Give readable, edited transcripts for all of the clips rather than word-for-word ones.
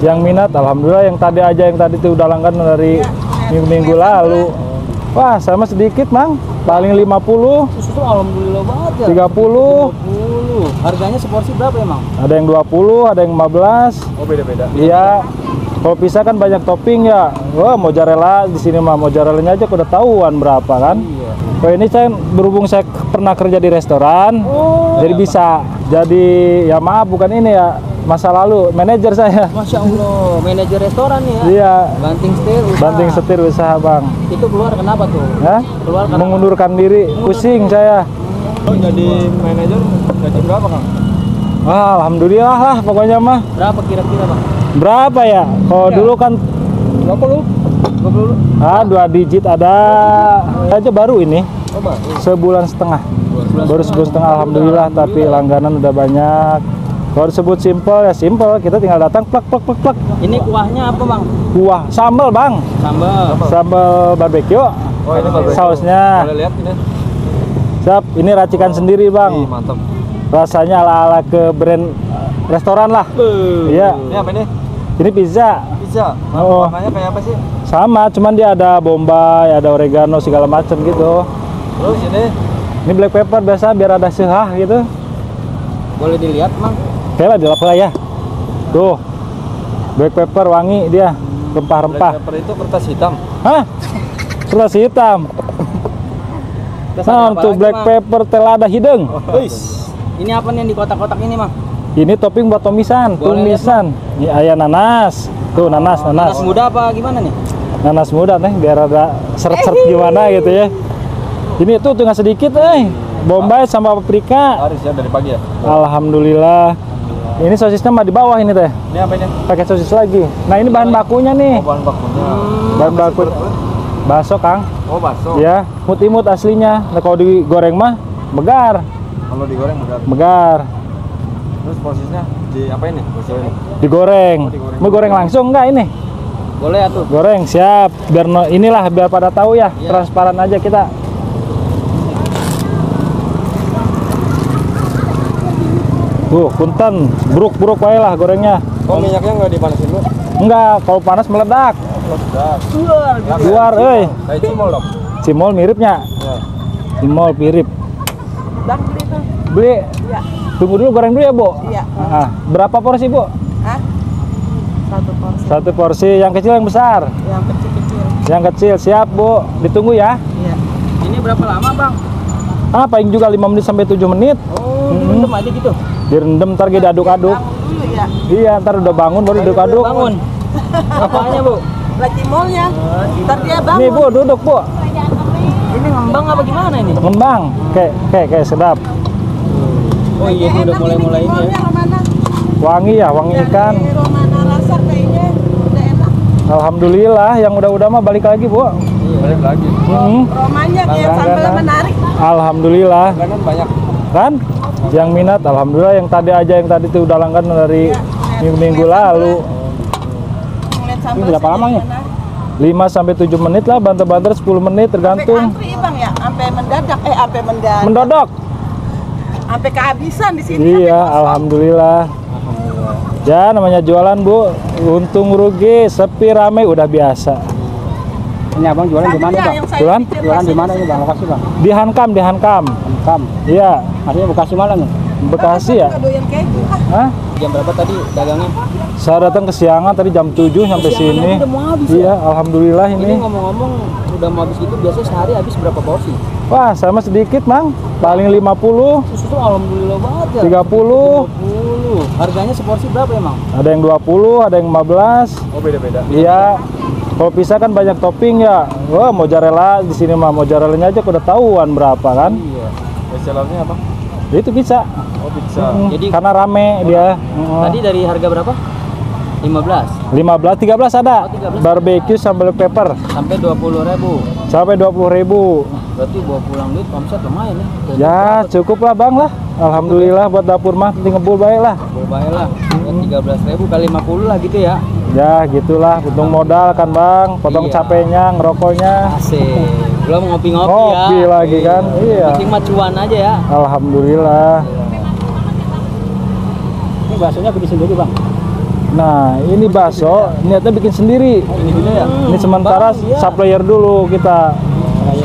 Yang minat, alhamdulillah. Yang tadi tuh udah langganan dari minggu lalu. Wah, sama sedikit, Mang. Paling 50. Susu alhamdulillah banget ya. 30. Harganya seporsi berapa ya, Mang? Ada yang 20, ada yang 15. Oh, beda-beda. Iya. Kalau pisah kan banyak topping ya. Wah, mozzarella di sini mah mozzarellanya aja udah tahuan berapa kan. Iya. Oh, ini saya berhubung saya pernah kerja di restoran. Jadi bisa. Jadi ya maaf bukan ini ya. Masa lalu manajer saya. Masya Allah, manajer restoran nih ya. Iya. Banting setir usaha. Banting setir usaha, Bang. Itu keluar kenapa tuh? Hah? Keluar kenapa? Mengundurkan diri, pusing saya. Oh, jadi manajer gaji berapa, Kang? Wah, alhamdulillah lah pokoknya mah. Berapa kira-kira, Bang? Berapa ya? Kalau Ya. dulu kan 20. 20. 2 digit ada. Aja baru ini. Coba. Sebulan setengah. Baru sebulan setengah alhamdulillah, tapi langganan udah banyak. Kalau disebut simpel ya simpel, kita tinggal datang plak. Ini kuahnya apa, Bang? Kuah sambal, Bang. Sambal. Sambal barbeque. Oh, ini barbecue. Sausnya. Boleh lihat ini. Siap, ini racikan sendiri, Bang. Mantap. Rasanya ala-ala ke brand restoran lah. Iya. Ini apa ini? Ini pizza. Pizza. Oh. Warnanya kayak apa sih? Sama, cuman dia ada bombay, ada oregano segala macam gitu. Terus Ini black pepper biasa biar ada sehah gitu. boleh dilihat, Mang. Oke lah, dilap lah ya. Tuh, black pepper wangi dia, rempah-rempah. Black pepper itu kertas hitam. Hah? Kertas hitam. Terus Nah, ada apa untuk lagi, black Mang? pepper telada hidung. Ini apa nih yang di kotak-kotak ini, Mang? Ini topping buat tumisan, Boleh lihat, tumisan. Ini ayam nanas. Tuh, nanas. Nanas muda apa gimana nih? Nanas muda nih, biar ada seret-seret gimana gitu ya. Ini tuh tinggal sedikit, bombay sama paprika. Harus ya dari pagi ya. Alhamdulillah. Ini sosisnya mah di bawah ini teh. Ini apa ini? Pakai sosis lagi. Nah, ini bahan bakunya nih. Oh, bahan bakunya. Bahan baku bakso, Kang. Oh, bakso. Ya, imut-imut aslinya. Nah, kalau digoreng mah megar. Kalau digoreng benar. Megar. Terus posisinya di apa ini? Posisi ini. Digoreng. Oh, digoreng. Mau goreng langsung enggak ini? Boleh ya tuh. Goreng, siap. Biar inilah biar pada tahu ya. Iya. Transparan aja kita. Tuh, punten, buruk wae lah gorengnya. Oh, minyaknya nggak dipanasin dulu? Enggak, kalau panas meledak. Luar, Kayak cimol dong. Cimol miripnya. Ya. Cimol mirip. Bang, beli tuh. Beli. Iya. Tunggu dulu goreng dulu ya, Bu. Iya. Berapa porsi, Bu? Hah? Satu porsi. Satu porsi, yang kecil yang besar. Yang kecil-kecil. Yang kecil, siap, Bu. Ditunggu ya. Iya. Ini berapa lama, Bang? Paling juga 5 menit sampai 7 menit. Oh, direndam aja gitu. Direndam, ntar diaduk-aduk. Bangun dulu ya. Iya, ntar udah bangun baru diaduk-aduk. Bangun. Apanya, Bu? Lagi molnya. Ntar dia bangun. Nih, Bu, duduk, Bu. Ini ngembang apa gimana ini? Ngembang. Kayak sedap. Oh iya, ini udah mulai-mulai ini ya. Romana. Wangi ya, wangi ikan. Dari Romana rasa kayaknya udah enak. Alhamdulillah, yang udah mah balik lagi, Bu. Iya, balik lagi. Romanya kayak sambal Langganan. menarik. Alhamdulillah. Kan banyak. Kan? Yang minat, alhamdulillah. Yang tadi tuh udah langganan dari minggu lalu. Ngeliat sambal Ini berapa saja lama ya? menarik. 5 sampai 7 menit lah, banter-banter 10 menit Sampai tergantung. antri, Bang ya, sampai mendadak. Sampai mendadak. Mendodok. Sampai kehabisan di sini. Iya, sampai kosong. alhamdulillah. Ya, namanya jualan, Bu. Untung rugi, sepi rame udah biasa. Ini Abang jualan di mana, Tadi ya, Bang? yang saya Jualan? pikir Jualan di masih mana ini, Bang? Lokasi, Bang? Di Hankam. Kam. Iya, Artinya Bekasi mana nih? Bekasi ya. Nggak doyan keju, Hah? Jam berapa tadi dagangnya? Saya datang kesiangan tadi jam 7 sampai Kesiangan sini. aja udah mau habis Iya, alhamdulillah Ini ini. ngomong-ngomong udah mau habis gitu, biasanya sehari habis berapa porsi? Wah, sama sedikit, Mang. Paling 50, Susu alhamdulillah banget ya. 30. 30. Harganya seporsi berapa emang? Ada yang 20, ada yang 15. Oh, beda-beda. Iya. Kalau pisah kan banyak topping ya. Wah, mozzarella di sini mah mozzarellanya aja udah tahuan berapa kan. Iya. Bestsellernya apa? Itu bisa. Oh, pizza. Jadi karena rame dia. Tadi dari harga berapa? 15 15, 13 ada. Oh, 13. Barbecue sambal pepper sampai 20.000. sampai 20.000. Berarti bawa pulang duit omset lumayan ya. Ya, cukup lah, Bang lah. Alhamdulillah buat dapur mah penting ngebul baik lah. Boleh lah. 13.000 kali 50 lah gitu ya. Ya, gitulah. Untung modal kan, Bang. Potong Iya. capeknya, ngerokoknya. Asik. Belum ngopi-ngopi ya. Ngopi lagi kan. Iya. Penting mah cuan aja ya. Alhamdulillah. Ini baksonya bikin sendiri, Bang. Nah, ini bakso niatnya bikin sendiri. Ini dulu ya. Ini sementara Bang, iya. supplier dulu kita.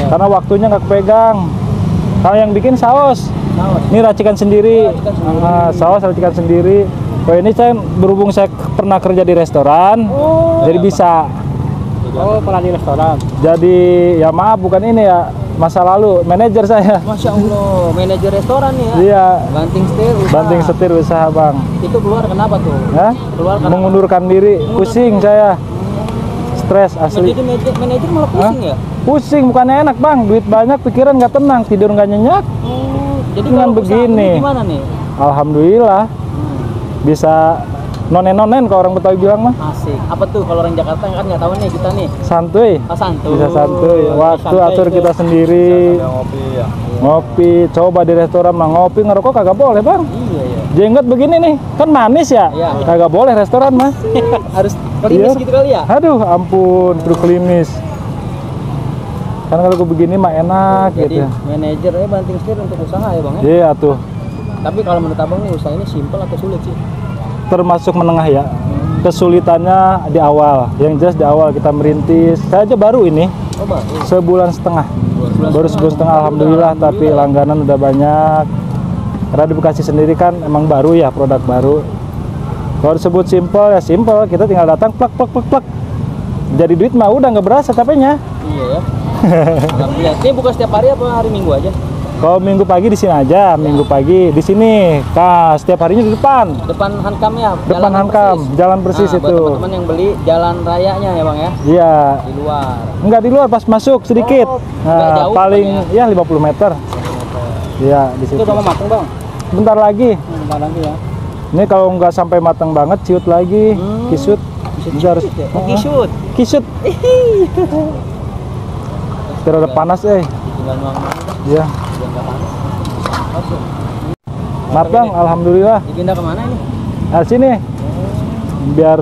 Karena waktunya nggak kepegang. Kalau yang bikin saus. Ini racikan sendiri. Nah, saus racikan sendiri. Oh, ini saya berhubung saya pernah kerja di restoran. Jadi bisa. Oh, pernah di restoran. Jadi ya maaf bukan ini ya, masa lalu manajer saya. Masya Allah, manajer restoran nih ya. Iya, Banting setir usaha. banting setir usaha, Bang. Itu keluar kenapa tuh? Ya? Keluar kenapa? Mengundurkan diri, pusing saya. Stres asli. Jadi manajer malah pusing ya? Pusing bukannya enak, Bang. Duit banyak, pikiran nggak tenang, tidur nggak nyenyak. Jadi Dengan kalau usaha begini. ini gimana nih? Alhamdulillah bisa nonen-nonen kalau orang Betawi bilang mah. Asik. Apa tuh kalau orang Jakarta kan nggak tahu nih kita nih. Santuy. Santuy. Bisa santuy. Waktu Santai atur itu. kita sendiri. Ngopi ya. Ngopi, coba di restoran mah ngopi, ngerokok kagak boleh, Bang. Iya ya. Jenggot begini nih, kan manis ya? Iya. Kagak boleh restoran mah. Harus klimis Iya. gitu kali ya? Aduh, ampun, perlu klimis. Kan kalau gue begini mah enak Jadi gitu. manajernya banting setir untuk usaha ya bang ya? Iya tuh, Tapi kalau menurut abang nih usaha ini simpel atau sulit sih? termasuk menengah ya. Kesulitannya di awal, yang jelas di awal kita merintis. Saya aja baru ini, Oh bang, sebulan setengah. Baru sebulan setengah, alhamdulillah. Tapi langganan udah banyak. Karena di Bekasi sendiri kan emang baru ya, produk baru. Kalau disebut simpel ya simpel, kita tinggal datang plak plak plak plak. Jadi duit mah udah nggak berasa capeknya. Iya ya. Alhamdulillah. Ini buka setiap hari apa hari Minggu aja? Kalau minggu pagi di sini aja, minggu pagi di sini. Setiap harinya di depan. Depan Hankam ya? Depan Hankam, Jalan Persis Buat itu. teman-teman yang beli jalan rayanya ya bang ya? Iya. Di luar. Enggak di luar, pas masuk sedikit. nggak jauh Paling kan ya 50 meter. Iya, di Itu situ. udah mau matang bang? Bentar lagi. Bentar lagi ya. Ini kalau nggak sampai matang banget, ciut lagi, kisut. Bisa harus Ya? Oh, kisut. kisut. Biar ada panas, Tinggal nuang Iya. biar nggak panas. Masuk. Maaf Bang, alhamdulillah. Dipindah kemana ini? Nah, sini. Biar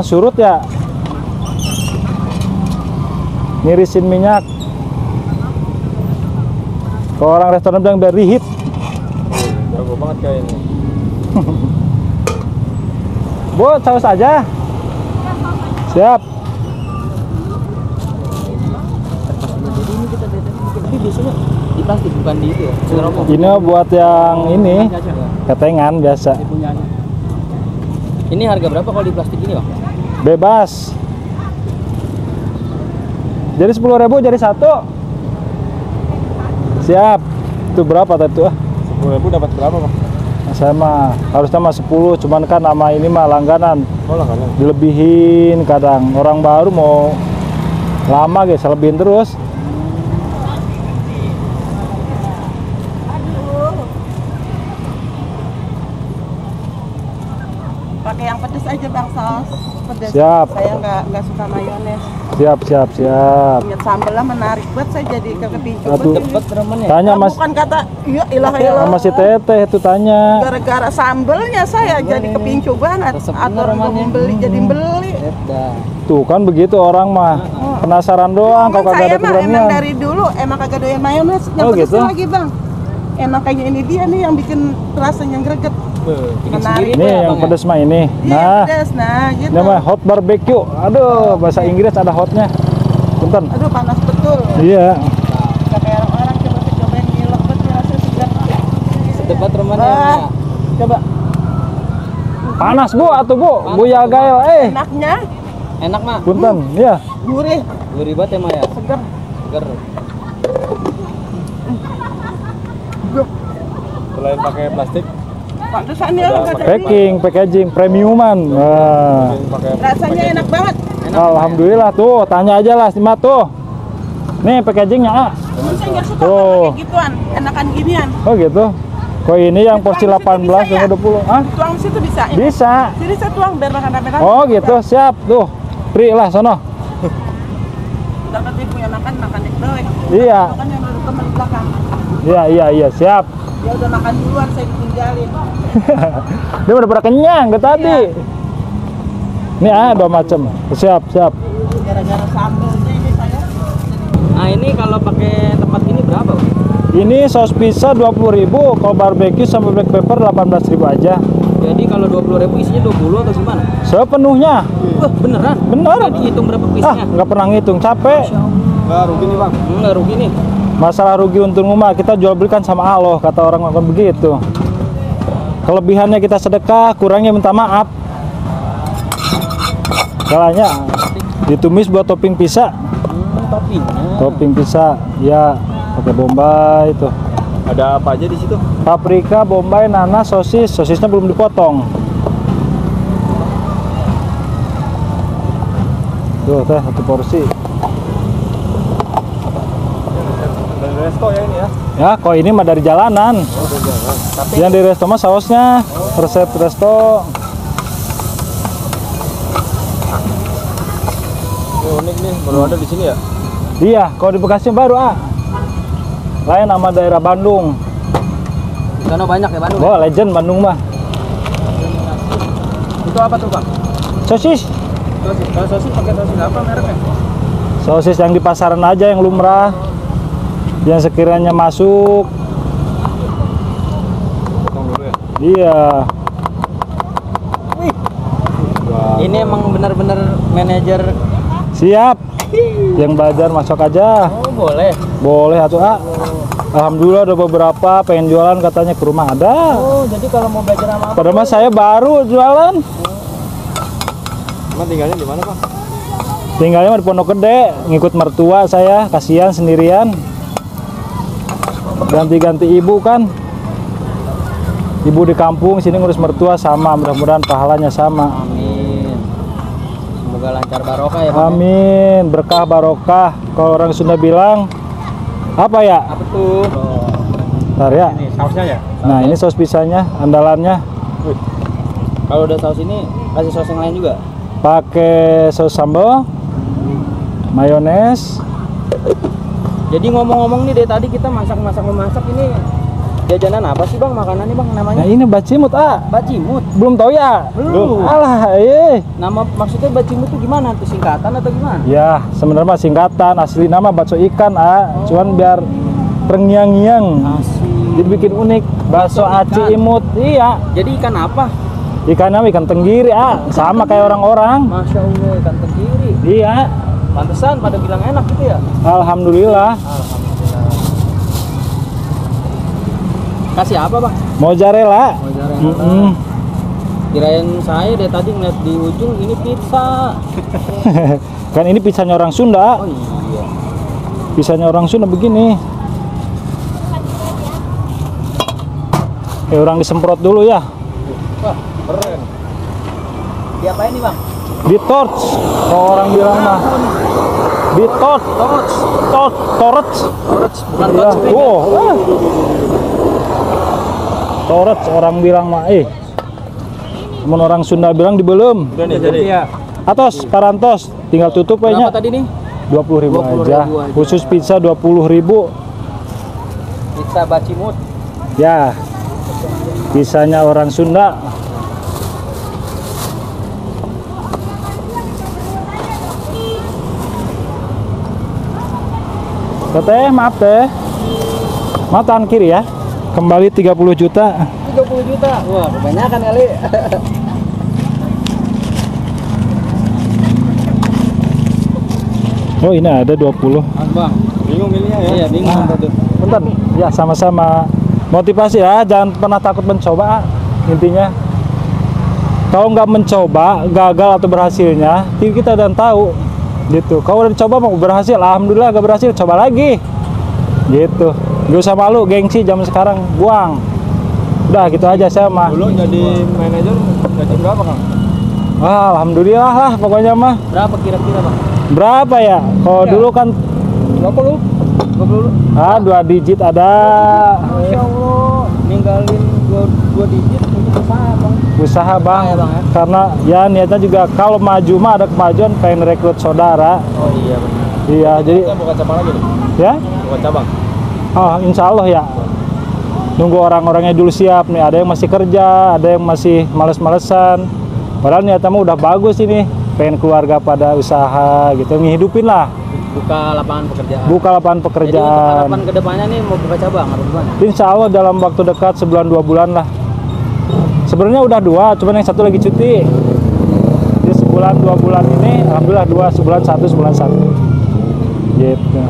surut ya. Ngirisin minyak. Kalau orang restoran bilang biar reheat. Jago banget kayak ini. Bu, saus aja. Siap. Tapi biasanya di plastik bukan di itu ya? Styrofoam. Ini buat yang ini ketengan biasa. Ini harga berapa kalau di plastik ini bang? Bebas. Jadi 10.000 jadi satu. Siap. Itu berapa tadi tuh? 10.000 dapat berapa bang? Saya mah harusnya mah 10, cuman kan nama ini mah langganan. Oh langganan. Dilebihin kadang. Orang baru mau lama guys, lebihin terus. Pakai yang pedes aja bang, saus pedes. Siap. Saya nggak suka mayones. Siap. Ingat sambelnya menarik banget, saya jadi kepincu. Aduh. Cepet temennya. Tanya Mas Bukan kata, iya ilah ilah. sama si Teteh itu tanya. Gara-gara sambelnya saya jadi kepincu banget. Resep Atau bener mau namanya. beli jadi beli. Dah. Tuh kan begitu orang mah. Penasaran doang kalau kagak ada Saya mah emang keberanian. dari dulu emang kagak doyan mayones. Yang Oh, pedes gitu? lagi bang. Enak kayaknya ini dia nih yang bikin rasanya greget. Bikin Menarik. sendiri Ini ya, yang Bang, ya? pedes mah ini. Iya Nah, pedes, nah gitu. ini mah hot barbecue. Aduh, bahasa Inggris ada hotnya. Punten. Aduh panas betul. Iya. Gak kayak orang-orang cobain ngilek banget rasanya segar. Sedebat temennya. Bah. ya. Coba. Panas Bu, atuh Bu. Buya gael Enaknya Enak mah. Punten. Iya. gurih, Gurih banget ya mah ya. segar. Seger. Selain pakai plastik, Pantesan ya kagak ada. Packing, packaging, premiuman. Nah. pakai Rasanya enak banget. Alhamdulillah tuh, tanya aja lah Simat tuh. Nih packagingnya ah. Cuman saya nggak suka Tuh. kayak gituan, enakan ginian. Oh gitu. Kok ini yang porsi Tuang situ 18 bisa, dan ya? 20. Ah? Tuang situ bisa. Ini. Bisa. Sini saya tuang biar makan rame-rame. Oh gitu, siap tuh. Pri lah sono. Udah katanya punya makan itu doang. Iya. Makan yang ada teman di belakang. Iya, siap. Dia udah makan duluan, saya ditinggalin. Dia udah pada kenyang dari tadi. Ini ada macam. Siap. Gara-gara sambelnya ini saya. Nah ini kalau pakai tempat ini berapa? Bang? Ini saus pizza 20.000, kalau barbecue sama black pepper 18.000 aja. Jadi kalau 20.000 isinya 20 atau gimana? Sepenuhnya. Wah, beneran? Bener. Nggak dihitung berapa piece-nya? Nggak pernah ngitung, capek. Nggak rugi nih bang? Nggak rugi nih. Masalah rugi untung mah kita jual belikan sama Allah, kata orang begitu. Kelebihannya kita sedekah, kurangnya minta maaf. Kalanya ditumis buat topping pizza. Toppingnya. Topping pizza, ya pakai bombay itu. Ada apa aja di situ? Paprika, bombay, nanas, sosis. Sosisnya belum dipotong. Tuh teh, satu porsi. Dari resto ya ini ya? Ya, kok ini mah dari jalanan. Oh, dari jalan. Tapi Yang di resto mah sausnya, resep resto. ini unik nih, baru ada di sini ya? Iya, kalau di Bekasi baru lain nama daerah Bandung. Di sana banyak ya Bandung? Oh, legend Bandung mah. Itu apa tuh bang? Sosis. Sosis. Kalau sosis pakai sosis apa mereknya? Sosis yang di pasaran aja yang lumrah. Yang sekiranya masuk. Potong dulu ya? Iya. Ini emang benar-benar manajer. Siap. Yang belajar masuk aja. Oh boleh. Boleh atuh, Alhamdulillah ada beberapa pengen jualan katanya ke rumah ada. Oh jadi kalau mau belajar sama apa? Padahal mah saya baru jualan. Emang tinggalnya di mana bang? Tinggalnya mah di Pondok Gede, ngikut mertua saya, kasihan sendirian. Ganti-ganti ibu kan. Ibu di kampung, sini ngurus mertua sama, mudah-mudahan pahalanya sama. Amin. Semoga lancar barokah ya bang. Amin, berkah barokah. Kalau orang Sunda bilang apa ya? Apa tuh? Ntar ya. Ini sausnya ya? Nah, ini saus pisangnya, andalannya. Kalau udah saus ini kasih saus yang lain juga? Pakai saus sambal, mayones. Jadi ngomong-ngomong nih dari tadi kita memasak ini jajanan apa sih bang, makanan nih bang namanya? Nah, ini bacimut, Bacimut. Belum tahu ya? Belum. Alah, Nama maksudnya bacimut itu gimana? Itu singkatan atau gimana? Ya, sebenarnya mah singkatan, asli nama bakso ikan, Cuman biar terngiang-ngiang. Asli. Dibikin unik, bakso aci ikan. imut. Iya. Jadi ikan apa? Ikannya ikan tenggiri, sama kayak orang-orang. Masya Allah, ikan tenggiri. Iya. Pantesan pada bilang enak gitu ya? Alhamdulillah. Alhamdulillah. Kasih apa bang? Mozzarella. Mozzarella. Kirain saya dari tadi ngeliat di ujung ini pizza. Kan ini pizzanya orang Sunda. Oh iya. Pizzanya orang Sunda begini. Orang disemprot dulu ya. Wah, keren. Diapain nih bang? Di torch. Kalau orang bilang mah. Di torch. Torch. Torch. Bukan Iya. torch spring. Torch orang bilang mah. Namun orang Sunda bilang dibelum. Udah nih jadi ya. Atos, parantos. Tinggal tutup aja. Berapa tadi nih? 20.000 aja. 20.000 aja. Khusus pizza 20.000. Pizza bacimut. Ya. Pizzanya orang Sunda. Teh, maaf teh. Maaf tangan kiri ya. Kembali 30 juta. 30 juta. Wah, kebanyakan kali. Oh, ini ada 20. Bang, bingung milihnya ya? Iya, bingung. Bentar, ya sama-sama. Motivasi ya, jangan pernah takut mencoba. Intinya, kalau nggak mencoba, gagal atau berhasilnya, kita udah tahu. Gitu. Kalau udah dicoba mau berhasil, alhamdulillah. Gak berhasil, coba lagi. Gitu. Gak usah malu, gengsi zaman sekarang, buang. Udah gitu aja saya mah. Dulu jadi manajer gaji berapa kang? Alhamdulillah lah pokoknya mah. Berapa kira-kira bang? Berapa ya? Kalau dulu kan 20. 2 digit ada. Masya Allah, ninggalin dua digit ini usaha bang. Usaha bang, Ya, bang, ya. karena ya niatnya juga kalau maju mah ada kemajuan, pengen rekrut saudara. Oh iya benar. Iya, jadi Kita buka cabang lagi nih. ya, Buka cabang. insya Allah ya. Nunggu orang-orangnya dulu siap nih. Ada yang masih kerja, ada yang masih males-malesan. Padahal niatnya mah udah bagus ini, pengen keluarga pada usaha gitu, ngehidupin lah. buka lapangan pekerjaan. Buka lapangan Jadi untuk pekerjaan. harapan kedepannya nih mau buka cabang atau gimana? Insya Allah dalam waktu dekat sebulan 2 bulan lah. Sebenarnya udah 2, cuman yang satu lagi cuti. Jadi sebulan 2 bulan ini, alhamdulillah 2, sebulan 1, sebulan 1. Gitu.